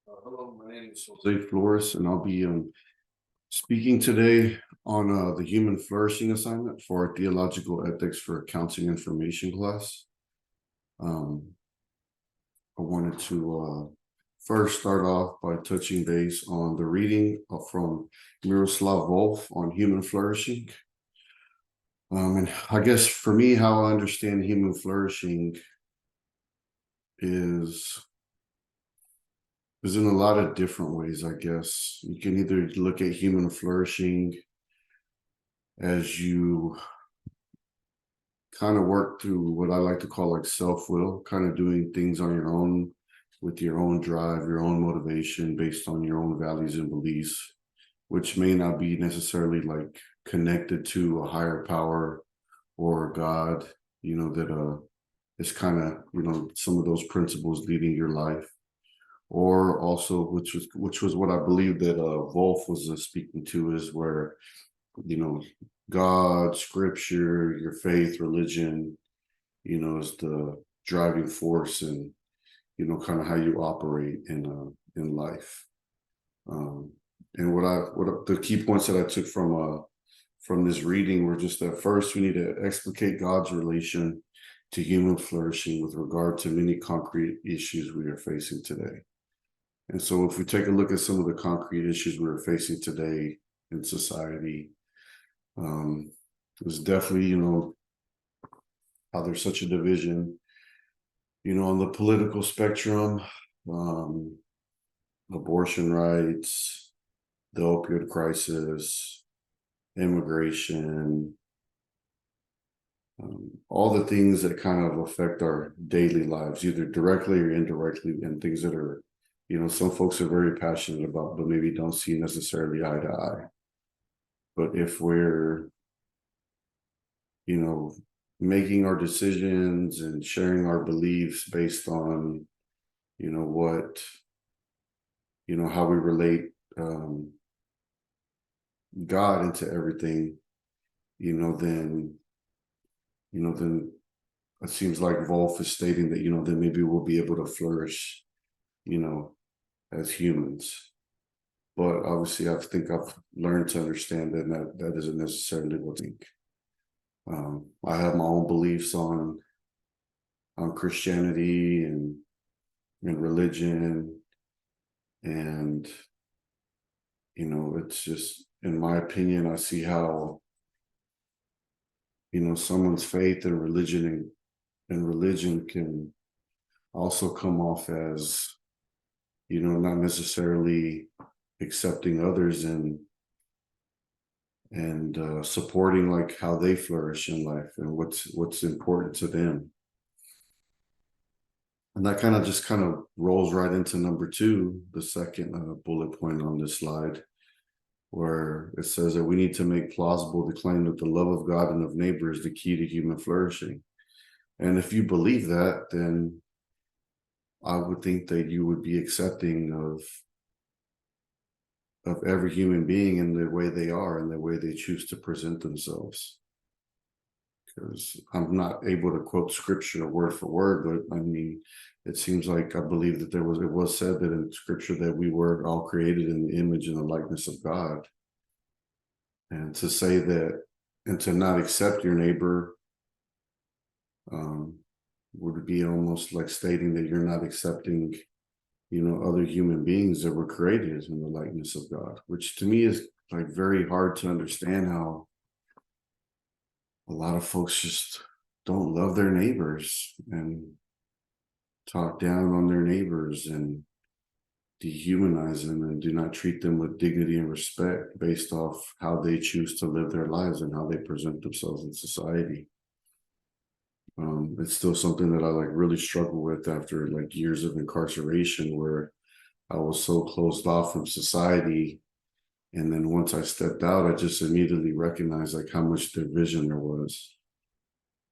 Hello, my name is Jose Flores, and I'll be speaking today on the human flourishing assignment for our theological ethics for accounting information class. Um, I wanted to first start off by touching base on the reading from Miroslav Volf on human flourishing. And I guess for me, how I understand human flourishing is in a lot of different ways, I guess. You can either look at human flourishing as you kind of work through what I like to call like self-will, kind of doing things on your own with your own drive, your own motivation based on your own values and beliefs, which may not be necessarily like connected to a higher power or God, that is kind of, some of those principles leading your life. Or also, which was what I believe that Wolf was speaking to, is where God, scripture, your faith, religion, is the driving force, and kind of how you operate in life. And what the key points that I took from this reading were just that first, we need to explicate God's relation to human flourishing with regard to many concrete issues we are facing today. And so if we take a look at some of the concrete issues we're facing today in society, there's definitely, how there's such a division, on the political spectrum, abortion rights, the opioid crisis, immigration, all the things that kind of affect our daily lives, either directly or indirectly, and things that are, some folks are very passionate about, but maybe don't see necessarily eye to eye. But if we're, making our decisions and sharing our beliefs based on, what, how we relate God into everything, then, then it seems like Wolf is stating that, then maybe we'll be able to flourish, as humans. But obviously, I think I've learned to understand that isn't necessarily what I think. I have my own beliefs on Christianity and religion, and it's just, in my opinion, I see how someone's faith and religion can also come off as not necessarily accepting others and supporting like how they flourish in life and what's important to them. And that kind of rolls right into number two, the second bullet point on this slide, where it says that we need to make plausible the claim that the love of God and of neighbor is the key to human flourishing. And if you believe that, then I would think that you would be accepting of every human being in the way they are and the way they choose to present themselves. Because I'm not able to quote scripture word for word, but I mean, it seems like I believe that it was said that in scripture that we were all created in the image and the likeness of God. And to say that, and to not accept your neighbor, would be almost like stating that you're not accepting, other human beings that were created in the likeness of God, which to me is like very hard to understand how a lot of folks just don't love their neighbors and talk down on their neighbors and dehumanize them and do not treat them with dignity and respect based off how they choose to live their lives and how they present themselves in society. It's still something that I like really struggle with after like years of incarceration, where I was so closed off from society. And then once I stepped out, I just immediately recognized like how much division there was.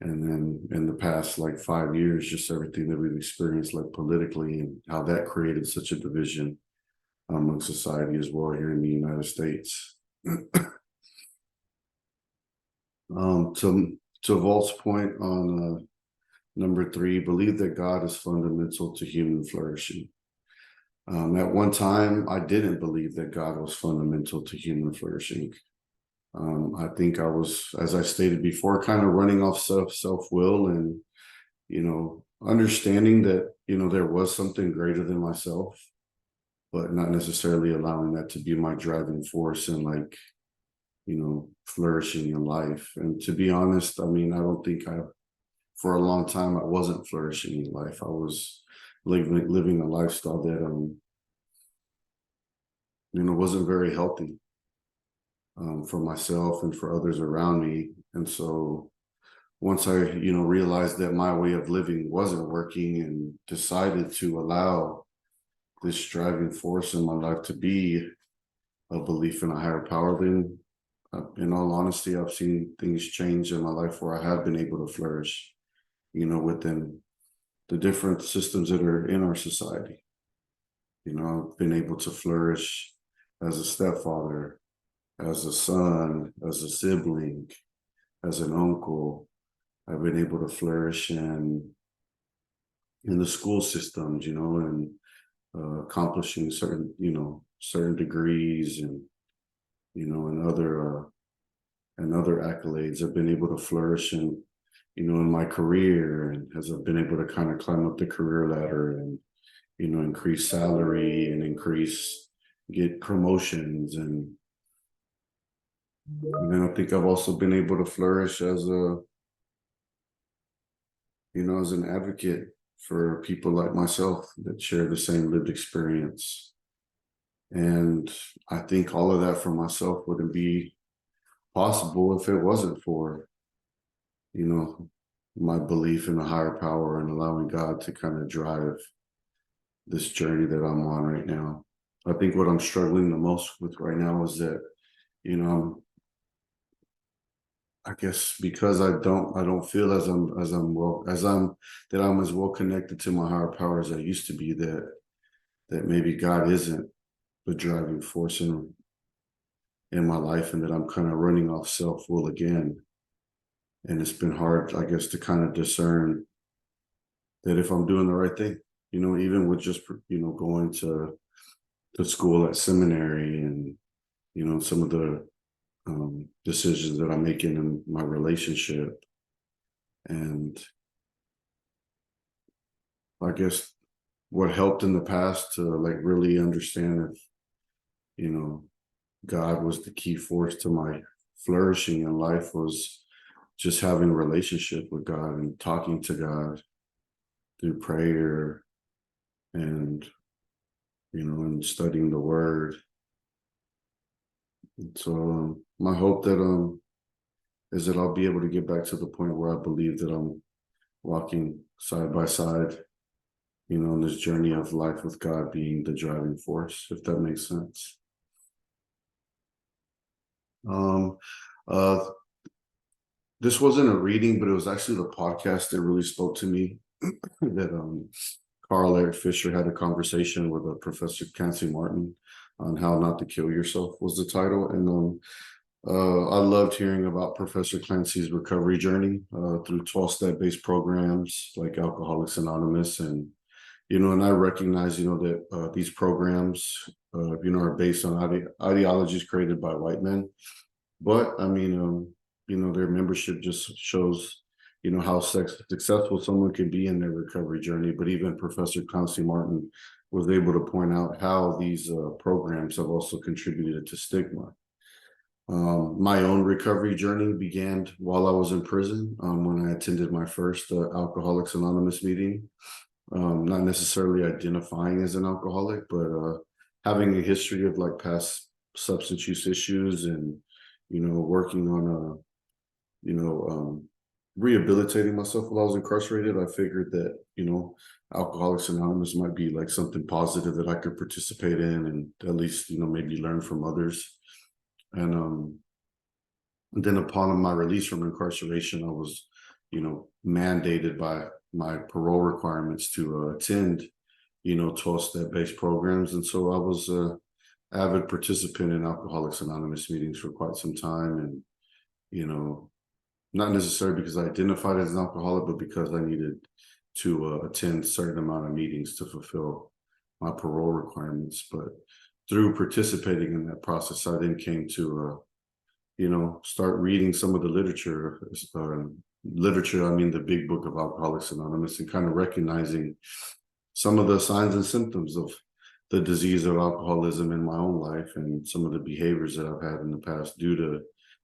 And then in the past like 5 years, just everything that we've experienced like politically and how that created such a division among society as well here in the United States. To Volt's point on number three, believe that God is fundamental to human flourishing. At one time, I didn't believe that God was fundamental to human flourishing. I think I was, as I stated before, kind of running off self will, and understanding that there was something greater than myself, but not necessarily allowing that to be my driving force and like flourishing in life. And to be honest, I mean, I don't think for a long time I wasn't flourishing in life. I was living a lifestyle that wasn't very healthy for myself and for others around me. And so once I realized that my way of living wasn't working and decided to allow this driving force in my life to be a belief in a higher power, then in all honesty, I've seen things change in my life where I have been able to flourish, within the different systems that are in our society. I've been able to flourish as a stepfather, as a son, as a sibling, as an uncle. I've been able to flourish in the school systems, and accomplishing certain degrees and and other accolades. I've been able to flourish in my career, and as I've been able to kind of climb up the career ladder and increase salary and get promotions, and then I think I've also been able to flourish as as an advocate for people like myself that share the same lived experience. And I think all of that for myself wouldn't be possible if it wasn't for, my belief in a higher power and allowing God to kind of drive this journey that I'm on right now. I think what I'm struggling the most with right now is that, I guess because I don't feel as I'm as well connected to my higher power as I used to be, that maybe God isn't the driving force in my life, and that I'm kind of running off self-will again. And it's been hard, I guess, to kind of discern that if I'm doing the right thing, even with just going to school at seminary, and some of the decisions that I'm making in my relationship. And I guess what helped in the past to like really understand if, God was the key force to my flourishing in life was just having a relationship with God and talking to God through prayer and, and studying the word. And so my hope is that I'll be able to get back to the point where I believe that I'm walking side by side, on this journey of life with God being the driving force, if that makes sense. Um, uh, this wasn't a reading, but it was actually the podcast that really spoke to me. That Carl Eric Fisher had a conversation with a Professor Clancy Martin on how not to kill yourself was the title, and I loved hearing about Professor Clancy's recovery journey through 12-step based programs like Alcoholics Anonymous, and and I recognize that these programs are based on ideologies created by white men. But I mean, their membership just shows, how successful someone can be in their recovery journey. But even Professor Clancy Martin was able to point out how these programs have also contributed to stigma. My own recovery journey began while I was in prison when I attended my first Alcoholics Anonymous meeting. Not necessarily identifying as an alcoholic, but having a history of like past substance use issues, and working on rehabilitating myself while I was incarcerated. I figured that Alcoholics Anonymous might be like something positive that I could participate in, and at least maybe learn from others. And then upon my release from incarceration, I was mandated by my parole requirements to attend 12-step based programs. And so I was a avid participant in Alcoholics Anonymous meetings for quite some time. And not necessarily because I identified as an alcoholic, but because I needed to attend a certain amount of meetings to fulfill my parole requirements. But through participating in that process, I then came to start reading some of the literature. I mean the big book of Alcoholics Anonymous, and kind of recognizing some of the signs and symptoms of the disease of alcoholism in my own life, and some of the behaviors that I've had in the past due to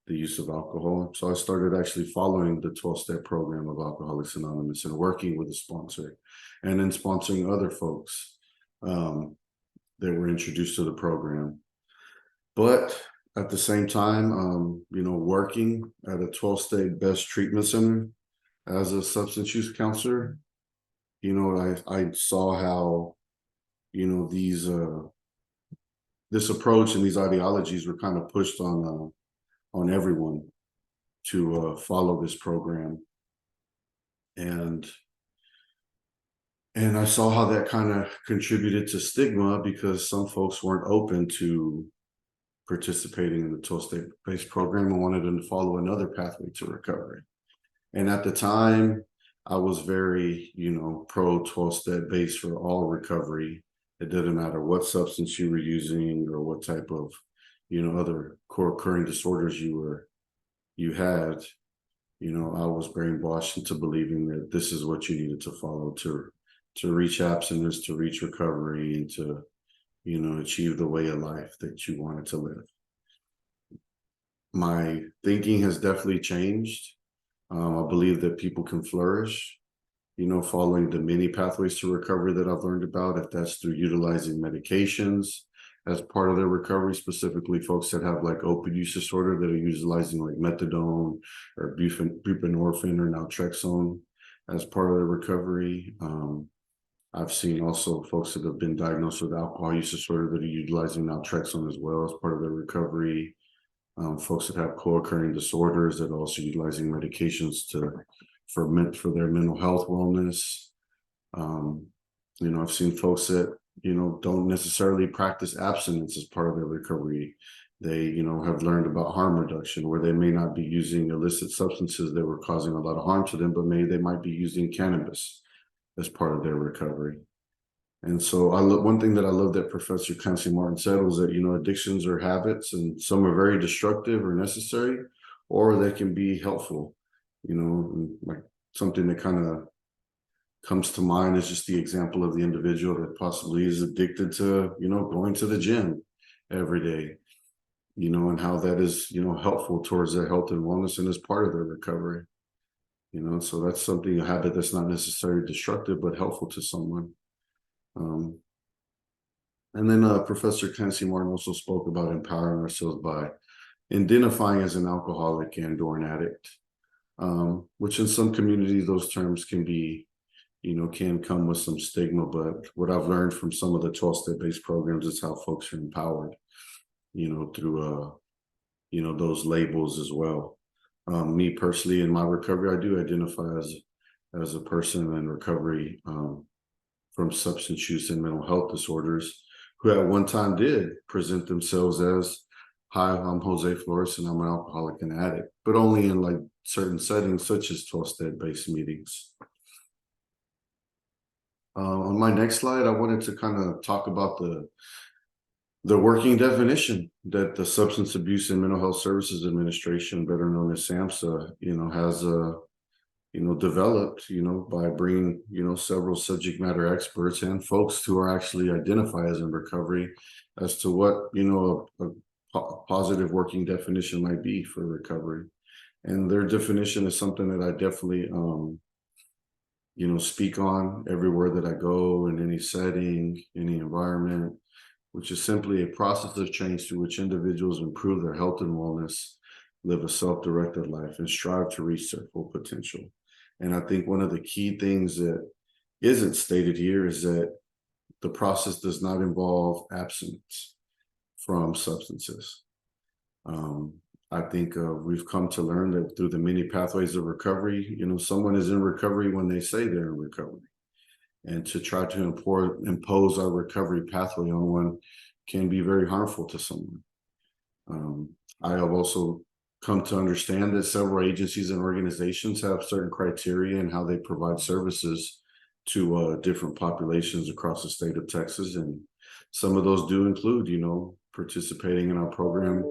the use of alcohol. So I started actually following the 12-step program of Alcoholics Anonymous and working with a sponsor, and then sponsoring other folks that were introduced to the program. But at the same time, working at a 12-state best treatment center as a substance use counselor, I saw how, these this approach and these ideologies were kind of pushed on everyone to follow this program, and I saw how that kind of contributed to stigma, because some folks weren't open to participating in the 12-state based program and wanted them to follow another pathway to recovery. And at the time, I was very, pro 12-step based for all recovery. It didn't matter what substance you were using or what type of, other co-occurring disorders you had. I was brainwashed into believing that this is what you needed to follow to reach abstinence, to reach recovery, and to, achieve the way of life that you wanted to live. My thinking has definitely changed. I believe that people can flourish, following the many pathways to recovery that I've learned about, if that's through utilizing medications as part of their recovery, specifically folks that have like opioid use disorder that are utilizing like methadone or buprenorphine or naltrexone as part of their recovery. I've seen also folks that have been diagnosed with alcohol use disorder that are utilizing naltrexone as well as part of their recovery. Folks that have co-occurring disorders that are also utilizing medications for their mental health wellness. I've seen folks that, don't necessarily practice abstinence as part of their recovery. They, have learned about harm reduction, where they may not be using illicit substances that were causing a lot of harm to them, but maybe they might be using cannabis as part of their recovery. And so one thing that I love that Professor Clancy Martin said was that, addictions are habits, and some are very destructive or necessary, or they can be helpful. Like something that kind of comes to mind is just the example of the individual that possibly is addicted to, going to the gym every day, and how that is, helpful towards their health and wellness and is part of their recovery. So that's something, a habit that's not necessarily destructive, but helpful to someone. And then Professor Clancy Martin also spoke about empowering ourselves by identifying as an alcoholic and or an addict, which in some communities, those terms can be, can come with some stigma. But what I've learned from some of the 12-step based programs is how folks are empowered, through, those labels as well. Me personally, in my recovery, I do identify as a person in recovery from substance use and mental health disorders, who at one time did present themselves as, "Hi, I'm Jose Flores and I'm an alcoholic and addict," but only in like certain settings such as 12-step based meetings. On my next slide, I wanted to kind of talk about the working definition that the Substance Abuse and Mental Health Services Administration, better known as SAMHSA, has developed, by bringing, several subject matter experts and folks who are actually identify as in recovery as to what, a positive working definition might be for recovery. And their definition is something that I definitely, speak on everywhere that I go, in any setting, any environment, which is simply a process of change through which individuals improve their health and wellness, live a self-directed life, and strive to reach their full potential. And I think one of the key things that isn't stated here is that the process does not involve abstinence from substances. I think we've come to learn that through the many pathways of recovery, someone is in recovery when they say they're in recovery. And to try to impose our recovery pathway on one can be very harmful to someone. I have also come to understand that several agencies and organizations have certain criteria in how they provide services to different populations across the state of Texas, and some of those do include, participating in our program.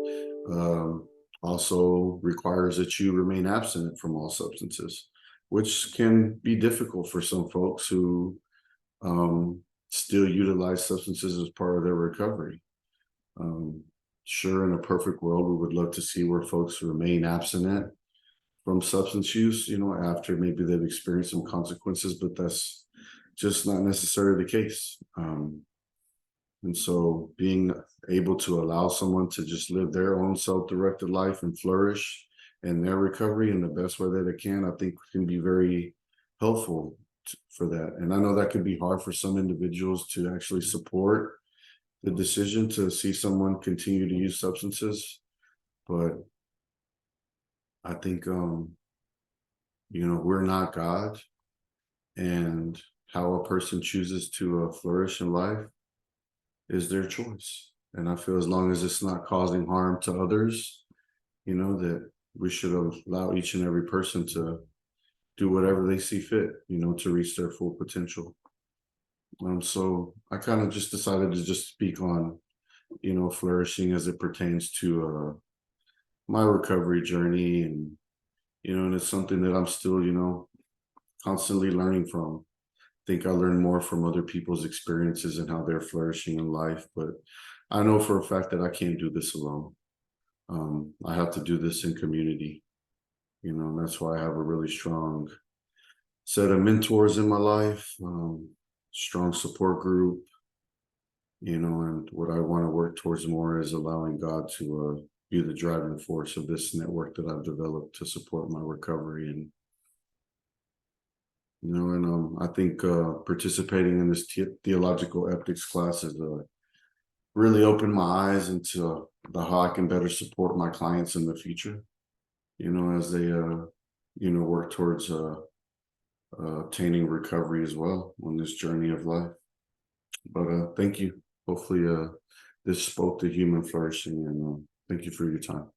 Um, Also requires that you remain abstinent from all substances, which can be difficult for some folks who still utilize substances as part of their recovery. Um, sure, in a perfect world, we would love to see where folks remain abstinent from substance use, after maybe they've experienced some consequences, but that's just not necessarily the case. And so being able to allow someone to just live their own self-directed life and flourish in their recovery in the best way that it can, I think can be very helpful for that. And I know that could be hard for some individuals to actually support the decision to see someone continue to use substances. But I think, we're not God, and how a person chooses to flourish in life is their choice. And I feel as long as it's not causing harm to others, that we should allow each and every person to do whatever they see fit, to reach their full potential. So I kind of just decided to just speak on, flourishing as it pertains to my recovery journey, and it's something that I'm still, constantly learning from. I think I learn more from other people's experiences and how they're flourishing in life, but I know for a fact that I can't do this alone. I have to do this in community, and that's why I have a really strong set of mentors in my life, strong support group, and what I want to work towards more is allowing God to be the driving force of this network that I've developed to support my recovery. And I think participating in this theological ethics class has really opened my eyes into how I can better support my clients in the future, as they, work towards obtaining recovery as well on this journey of life. But thank you. Hopefully this spoke to human flourishing, and thank you for your time.